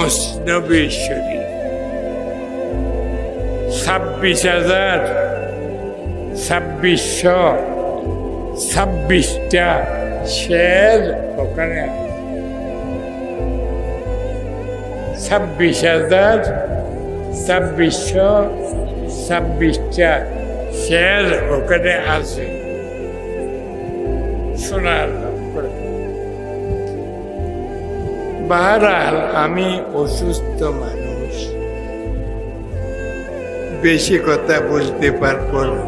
মসনবী শরীফ, 26,2626টা শের ওখানে, 26,2626টা শের ওখানে আছে শোনার। বাহরাল আমি অসুস্থ মানুষ, বেশি কথা বলতে পারবো না।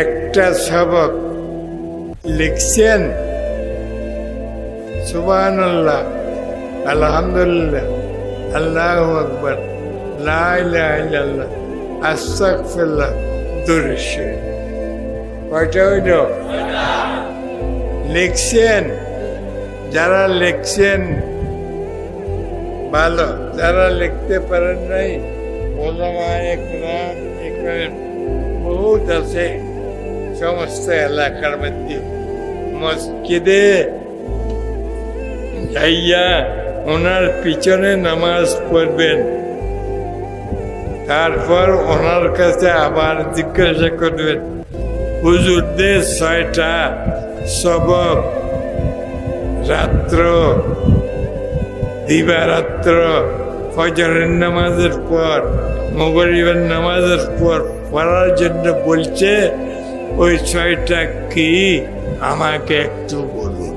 একটা সবক লিখছেন, সুবহানাল্লাহ, আলহামদুলিল্লাহ, আল্লাহু আকবার, লা ইলাহা ইল্লাল্লাহ, আস্তাগফিরুল্লাহ, দুরূদ শরীফ। কয়টা হইল? লিখছেন। যারা লিখছেন ভালো, যারা লিখতে পারেন নাই ওলামায়ে কেরাম এখানে বহুত আছে সমস্ত এলাকার মধ্যে। মসজিদে যাইয়া ওনার পিছনে নামাজ পড়বেন, তারপর ওনার কাছে আবার জিজ্ঞাসা করবেন, হুজুরদের 6টা সবক রাত্র, দিবারাত্র, ফজরের নামাজের পর, মাগরিবের নামাজের পর পড়ার জন্য বলছে, ওই 6টা কি আমাকে একটু বলুন।